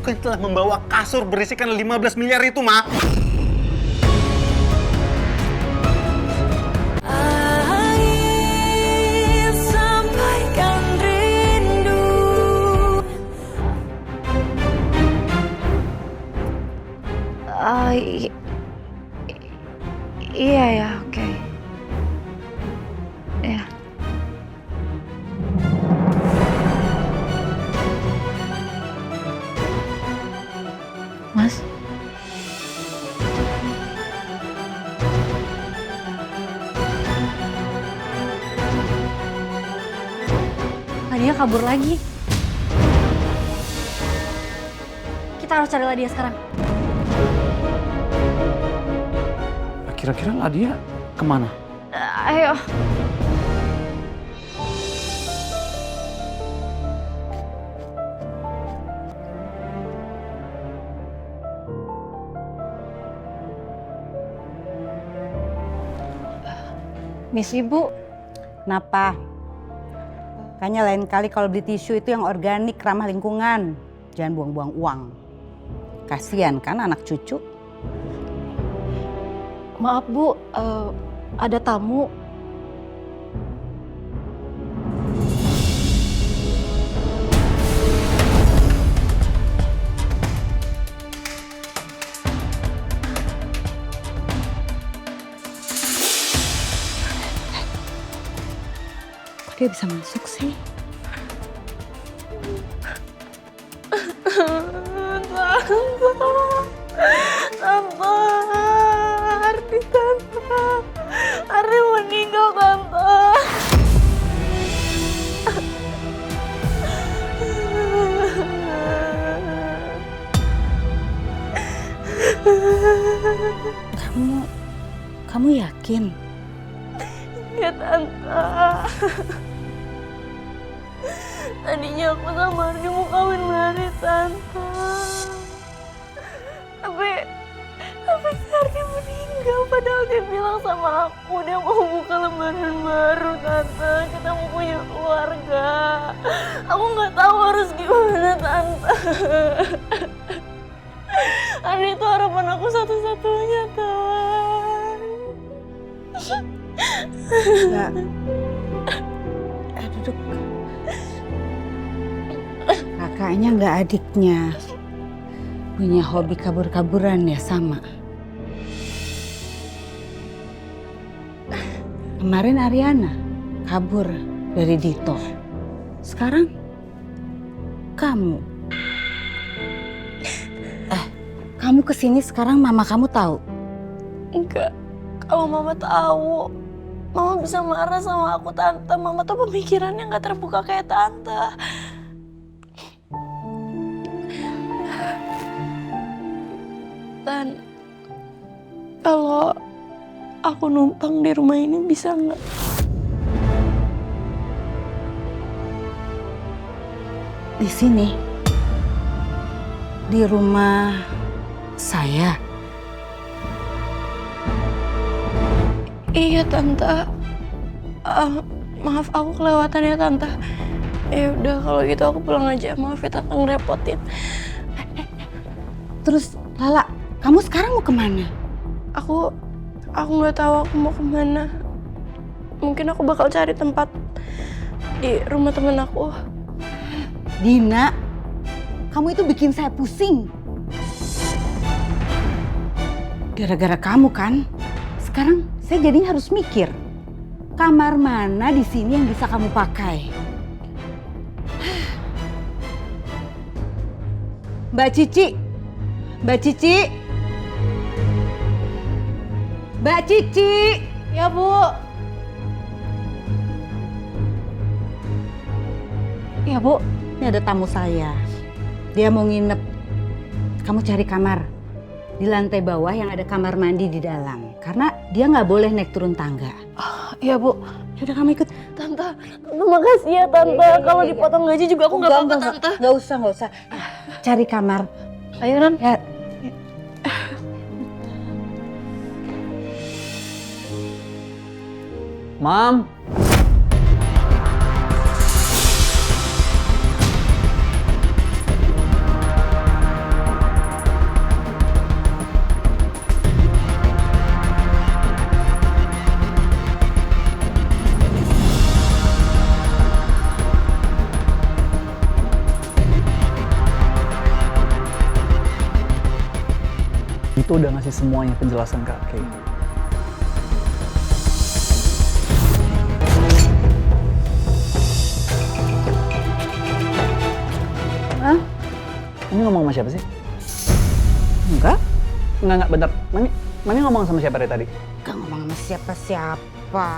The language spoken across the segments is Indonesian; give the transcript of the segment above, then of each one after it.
Aku yang telah membawa kasur berisikan 15 miliar itu, Ma. I- iya ya, oke. Ya. Mas? Nadia kabur lagi. Kita harus cari Nadia sekarang. Kira-kira Nadia kemana? Ayo. Miss Ibu, kenapa? Kayaknya lain kali kalau beli tisu itu yang organik, ramah lingkungan. Jangan buang-buang uang. Kasian kan anak cucu? Maaf Bu, ada tamu. Kok dia bisa masuk sih? Tante, Ardi meninggal, Tante. Kamu yakin? Ya Tante. Tadinya aku sama Ardi mau kawin lari, Tante. Tapi Ardi meninggal, padahal dia bilang sama aku dia mau buka lembaran baru, Tante. Kita mau punya keluarga. Aku nggak tahu harus gimana, Tante. Ardi itu harapan aku satu-satunya, Tante. Enggak. Duduk. Kakaknya nggak adiknya. Punya hobi kabur-kaburan ya sama. Kemarin Ariana kabur dari Dito. Sekarang kamu. Kamu kesini sekarang mama kamu tahu? Enggak, kalau mama tahu, mama bisa marah sama aku, Tante. Mama tuh pemikirannya nggak terbuka kayak Tante. Dan kalau aku numpang di rumah ini bisa nggak? Di sini, di rumah saya. Iya Tante. Maaf aku kelewatan ya Tante. Ya udah kalau gitu aku pulang aja. Maaf ya Tante ngerepotin. Terus Lala, kamu sekarang mau kemana? Aku nggak tahu aku mau kemana. Mungkin aku bakal cari tempat di rumah temen aku. Dina, kamu itu bikin saya pusing. Gara-gara kamu kan, sekarang saya jadinya harus mikir. Kamar mana di sini yang bisa kamu pakai? Mbak Cici, Mbak Cici, Mbak Cici. Ya Bu. Ya Bu, ini ada tamu saya. Dia mau nginep. Kamu cari kamar di lantai bawah yang ada kamar mandi di dalam. Karena dia nggak boleh naik turun tangga. Iya Bu. Yaudah kamu ikut. Tante makasih ya Tante. Kalau dipotong gaji juga aku nggak apa-apa Tante. Nggak usah. Cari kamar. Ayo Ran. Ya. Mam. tuh udah ngasih semuanya penjelasan ke Kay. Hah? Mami ngomong sama siapa sih? Enggak? Enggak, bentar. Mami ngomong sama siapa dari tadi? Gak ngomong sama siapa-siapa.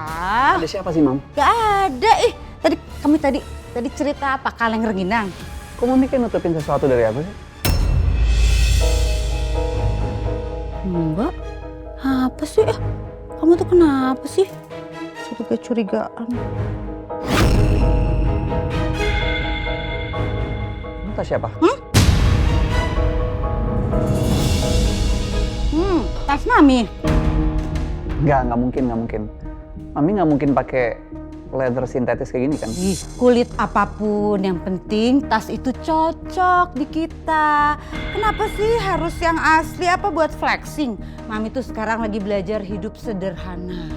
Ada siapa sih, Mam? Gak ada. Kamu tadi cerita apa? Kaleng rengginang? Kok Mami kayak nutupin sesuatu dari aku sih? Enggak. Apa sih? Kamu tuh kenapa sih? Curiga-curigaan. Entah siapa? Tas Mami. Nggak mungkin. Mami nggak mungkin pakai leather sintetis kayak gini kan? Ih, kulit apapun, yang penting tas itu cocok di kita. Kenapa sih harus yang asli? Apa buat flexing? Mami tuh sekarang lagi belajar hidup sederhana.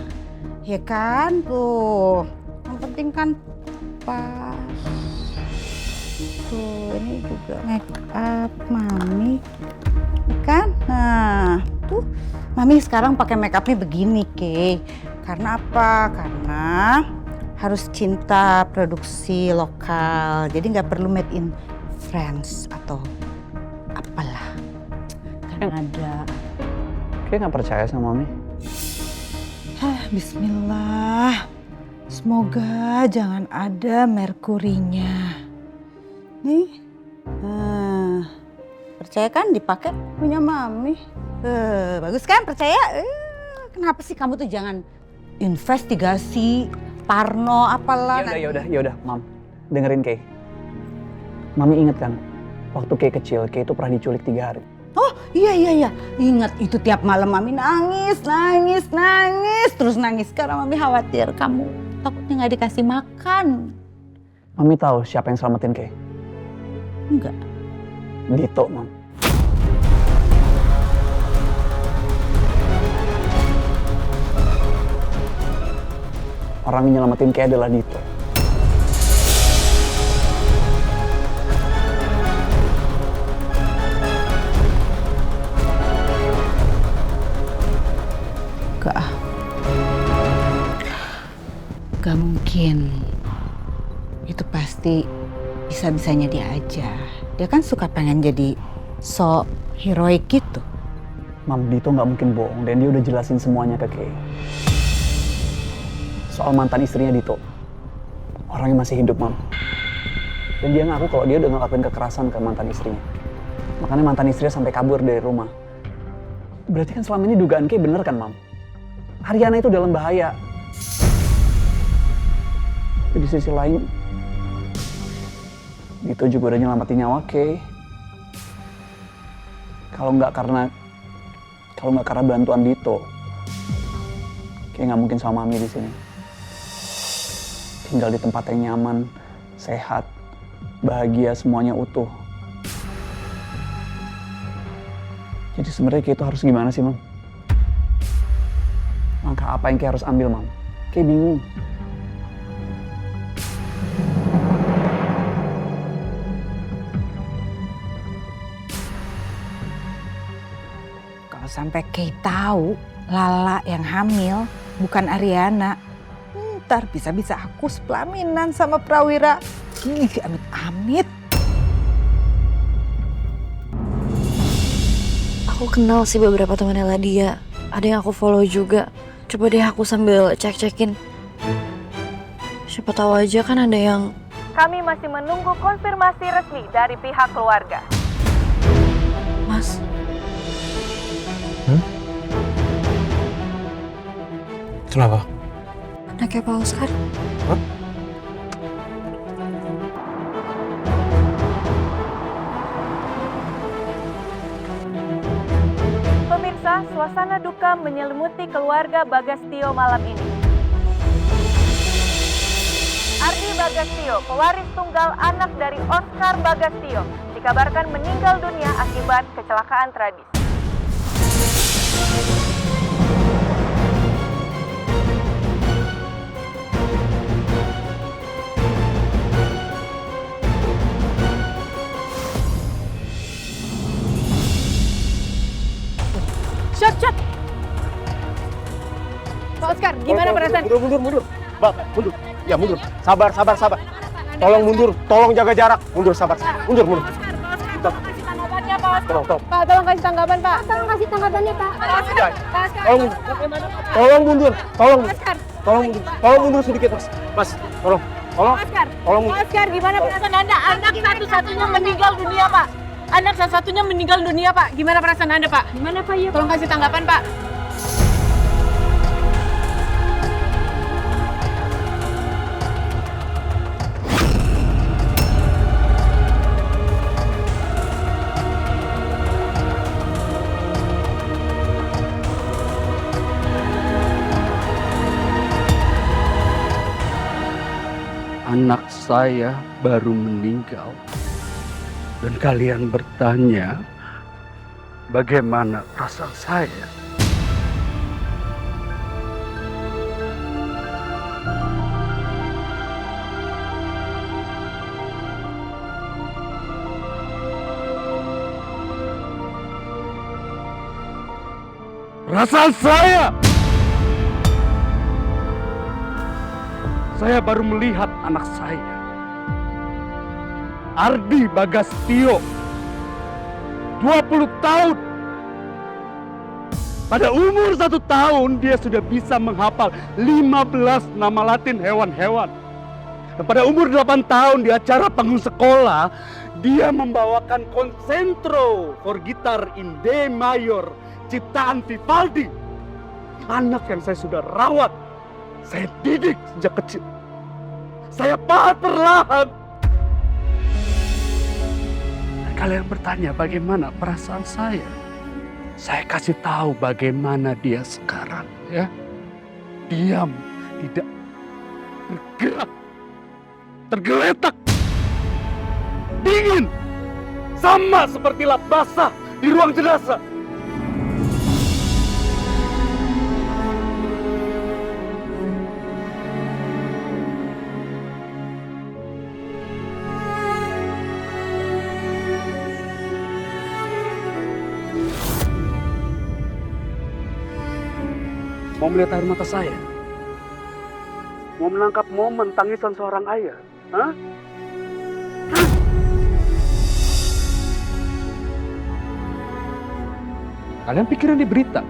Ya kan? Tuh, yang penting kan pas. Tuh, ini juga make up Mami. Ya kan? Nah, tuh Mami sekarang pakai make upnya begini, Kay. Karena apa? Karena harus cinta produksi lokal. Jadi nggak perlu made in France atau apalah. Kanada. Kayak nggak percaya sama Mami. Bismillah. Semoga jangan ada merkurinya. Nih. Percaya kan dipakai punya Mami? Bagus kan, percaya? Kenapa sih kamu tuh jangan investigasi, parno, apalah. Ya udah, Mam. Dengerin Kay. Mami inget kan, waktu Kay kecil, Kay itu pernah diculik 3 hari. Oh iya. Ingat itu tiap malam Mami nangis. Terus nangis karena Mami khawatir kamu takutnya nggak dikasih makan. Mami tahu siapa yang selamatin Kay? Enggak. Dito, Mam. Orang yang nyelamatin Kay adalah Dito. Gak mungkin. Itu pasti bisa-bisanya dia aja. Dia kan suka pengen jadi so heroik gitu. Mam, Dito nggak mungkin bohong dan dia udah jelasin semuanya ke Kay. Soal mantan istrinya Dito. Orangnya masih hidup, Mam. Dan dia ngaku kalau dia udah ngelakuin kekerasan ke mantan istrinya. Makanya mantan istrinya sampai kabur dari rumah. Berarti kan selama ini dugaan Kay bener kan, Mam? Ariana itu dalam bahaya. Tapi di sisi lain, Dito juga udah nyelamatin nyawa Kay. Kalau nggak karena bantuan Dito, Kay nggak mungkin sama Mami di sini. Tinggal di tempat yang nyaman, sehat, bahagia, semuanya utuh. Jadi sebenarnya Kay itu harus gimana sih, Mam? Langkah apa yang Kay harus ambil, Mam? Kay bingung. Kalau sampai Kay tahu Lala yang hamil bukan Ariana, ntar bisa-bisa aku sepelaminan sama Prawira. Ih, amit-amit. Aku kenal sih beberapa temannya Ladia. Ada yang aku follow juga. Coba deh aku sambil cek-cekin. Siapa tahu aja kan ada yang... Kami masih menunggu konfirmasi resmi dari pihak keluarga. Mas, Kenapa? anaknya Pak Oscar. Pemirsa, suasana duka menyelimuti keluarga Bagastio malam ini. Ardi Bagastio, pewaris tunggal anak dari Oscar Bagastio, dikabarkan meninggal dunia akibat kecelakaan tragis. Oscar, gimana perasaan? Mundur. Mbak, mundur. Ya mundur. Sabar. Tolong mundur, tolong jaga jarak. Mundur, sabar. Mundur. Kasih tanggapannya, Pak. Tolong. Pak, tolong kasih tanggapan, Pak. Tolong kasih tanggapannya, Pak. Tolong mundur. Oscar. Tolong mundur sedikit, Mas. Mas, tolong. Oscar. Tolong mundur. Oscar, gimana perasaan Anda? Anak satu-satunya meninggal dunia, Pak. Anak satu-satunya meninggal dunia, Pak. Gimana perasaan Anda, Pak? Gimana, Pak? Ya, tolong kasih tanggapan, Pak. Anak saya baru meninggal. Dan kalian bertanya, bagaimana perasaan saya? Perasaan saya baru melihat anak saya, Ardi Bagastio, 20 tahun. Pada umur 1 tahun, dia sudah bisa menghafal 15 nama Latin hewan-hewan. Dan pada umur 8 tahun, di acara panggung sekolah, dia membawakan Concentro for gitar in D mayor, ciptaan Vivaldi. Anak yang saya sudah rawat, saya didik sejak kecil. Saya pahat perlahan. Kalian bertanya bagaimana perasaan saya. Saya kasih tahu bagaimana dia sekarang, ya. Diam, tidak bergerak, tergeletak, dingin, sama seperti lap basah di ruang jenazah. Mau melihat air mata saya? Mau menangkap momen tangisan seorang ayah? Hah? Kalian pikir ini berita?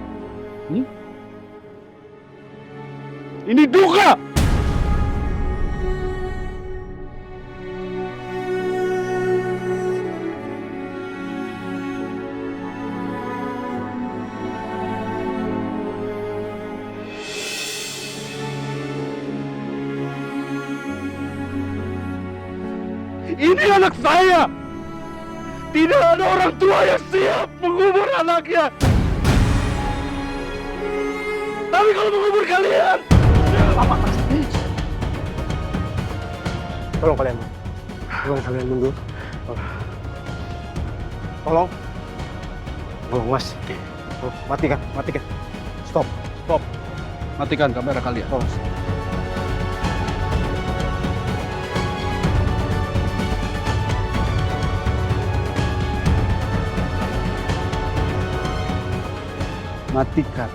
Ini duka! Ini anak saya. Tidak ada orang tua yang siap mengubur anaknya. Tapi kalau mengubur kalian, apa pasti? Tolong kalian mundur. Tolong, Mas. Oh, matikan. Stop. matikan kamera kalian. Matikan.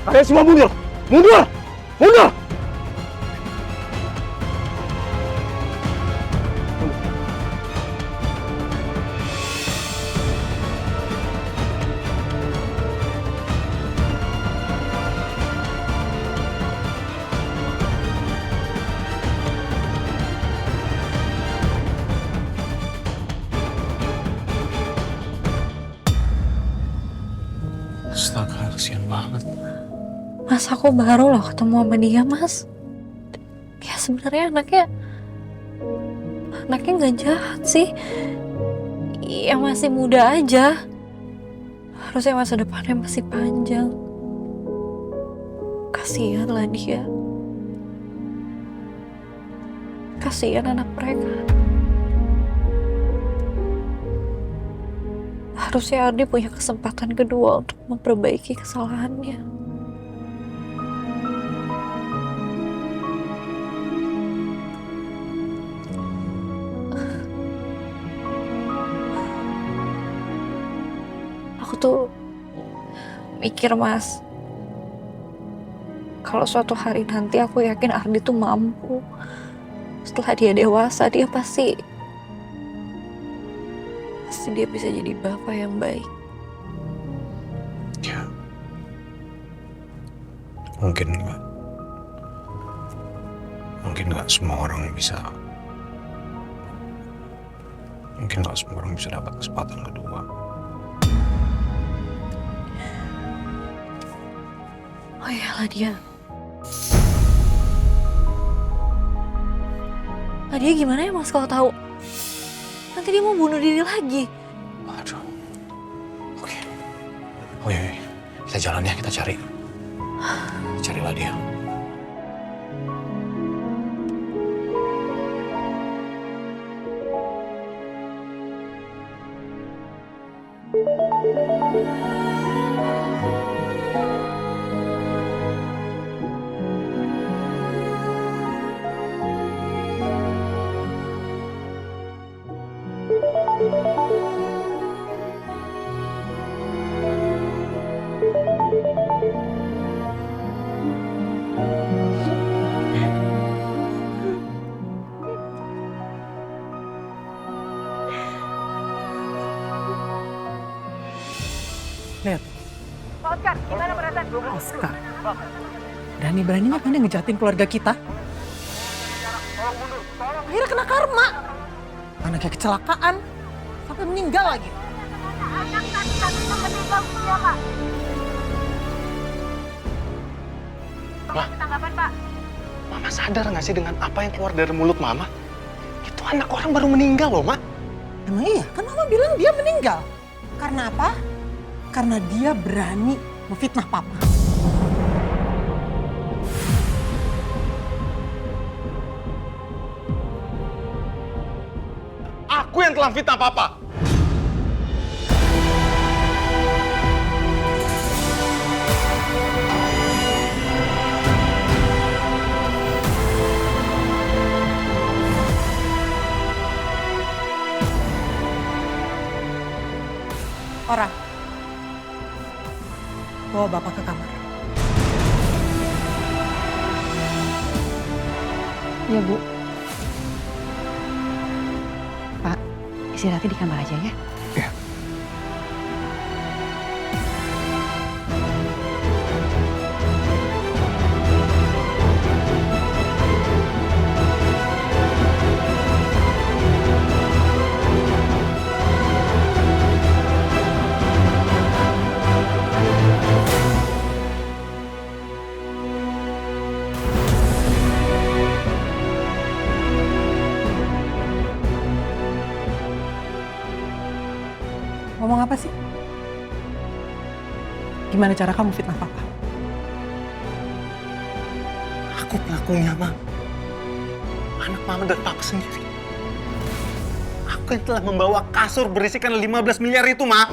Kalian semua mundur! Mundur! Mundur! Astaga, kasihan banget. Mas, aku baru loh ketemu sama dia, Mas. Ya sebenarnya anaknya nggak jahat sih. Ya masih muda aja. Harusnya masa depannya masih panjang. Kasihan lah dia. Kasihan anak mereka. Harusnya Ardi punya kesempatan kedua untuk memperbaiki kesalahannya. tuh mikir, Mas, kalau suatu hari nanti aku yakin Ardi tuh mampu. Setelah dia dewasa, dia pasti dia bisa jadi bapak yang baik. Ya. Mungkin nggak semua orang bisa. Mungkin nggak semua orang bisa dapat kesempatan kedua. Oh iyalah dia. Dia gimana ya Mas kalau tahu? Nanti dia mau bunuh diri lagi. Aduh. Oke. Oh iya, kita jalan ya, kita cari. Carilah dia. Lihat, Pak Oscar, gimana perasaan? Oscar. Berani-beraninya kan dia ngejahatin keluarga kita. Akhirnya kena karma. Anaknya kecelakaan, sampai meninggal lagi. Anak satu-satunya meninggal dunia, Pak. Ma. Tanggapan, Pak. Mama sadar nggak sih dengan apa yang keluar dari mulut Mama? Itu anak orang baru meninggal loh, Ma. Emang iya? Kan Mama bilang dia meninggal. Karena apa? Karena dia berani memfitnah Papa. Aku yang telah fitnah Papa. Orang, bawa Bapak ke kamar. Ya, Bu. Pak, istirahatnya di kamar aja ya. Ya. Ngomong apa sih? Gimana cara kamu fitnah Papa? Aku pelakunya, Ma. Anak Mama dan Papa sendiri. Aku yang telah membawa kasur berisikan 15 miliar itu, Ma.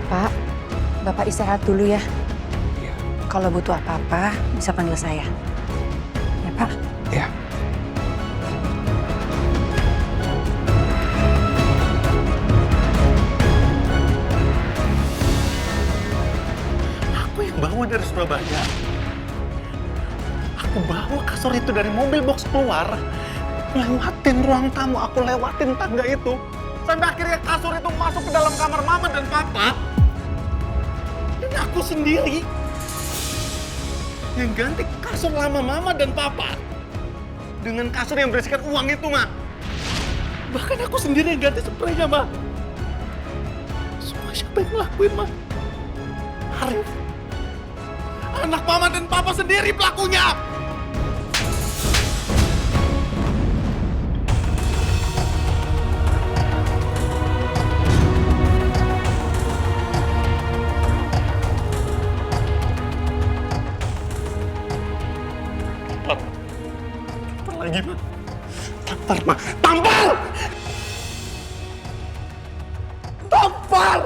Pak, Bapak istirahat dulu ya. Kalau butuh apa-apa, bisa panggil saya. Ya, Pak? Ya. Aku yang bawa dari Surabaya. Aku bawa kasur itu dari mobil box keluar. Lewatin ruang tamu, aku lewatin tangga itu. Sampai akhirnya kasur itu masuk ke dalam kamar Mama dan Papa. Dan aku sendiri yang ganti kasur lama Mama dan Papa dengan kasur yang berisikan uang itu, Ma. Bahkan aku sendiri yang ganti spraynya, Ma. Semua siapa yang ngelakuin, Ma? Arif. Anak Mama dan Papa sendiri pelakunya. Lagi, Ma. Tampar, Ma. Tampar! Tampar!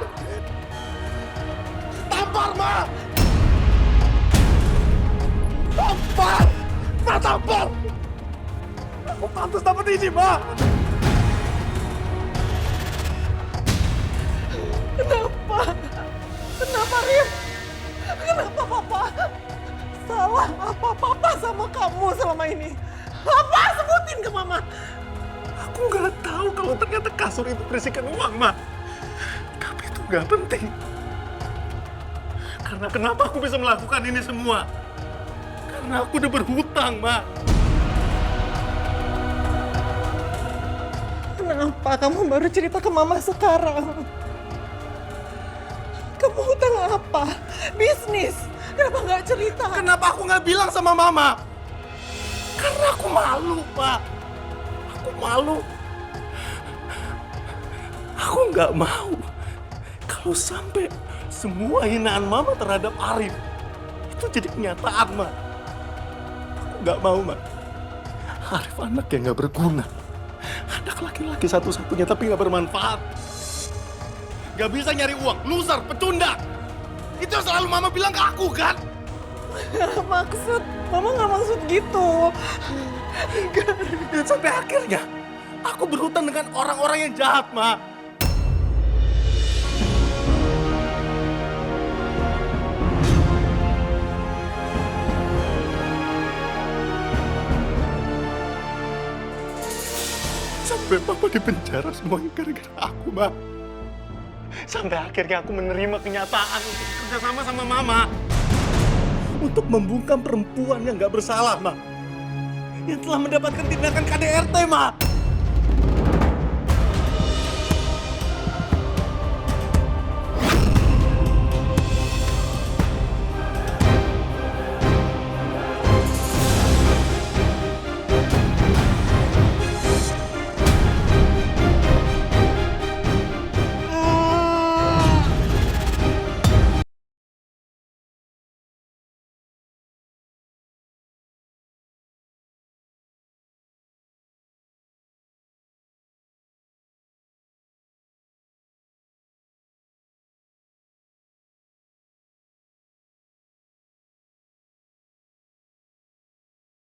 Tampar, Ma! Tampar! Ma, tampol! Aku pantas dapat ini, Ma! Kenapa? Kenapa, Rif? Kenapa Papa? Salah apa Papa sama kamu selama ini? Papa, sebutin ke Mama. Aku nggak tahu kalau ternyata kasur itu berisikan uang, Ma. Tapi itu nggak penting. Karena kenapa aku bisa melakukan ini semua? Karena aku udah berhutang, Ma. Kenapa kamu baru cerita ke Mama sekarang? Kamu hutang apa? Bisnis? Kenapa nggak cerita? Kenapa aku nggak bilang sama Mama? Karena aku malu, Pak. Aku malu. Aku nggak mau kalau sampai semua hinaan Mama terhadap Arif itu jadi kenyataan, Ma. Aku nggak mau, Ma. Arif anak yang nggak berguna. Anak laki-laki satu-satunya tapi nggak bermanfaat. Nggak bisa nyari uang, loser, pecundang. Itu yang selalu Mama bilang ke aku, kan? Mama nggak maksud gitu. Dan sampai akhirnya, aku berhutang dengan orang-orang yang jahat, Ma. Sampai Papa di penjara semuanya gara-gara aku, Ma. Sampai akhirnya aku menerima kenyataan untuk kerjasama sama Mama. Untuk membungkam perempuan yang gak bersalah, Ma. Yang telah mendapatkan tindakan KDRT, Ma.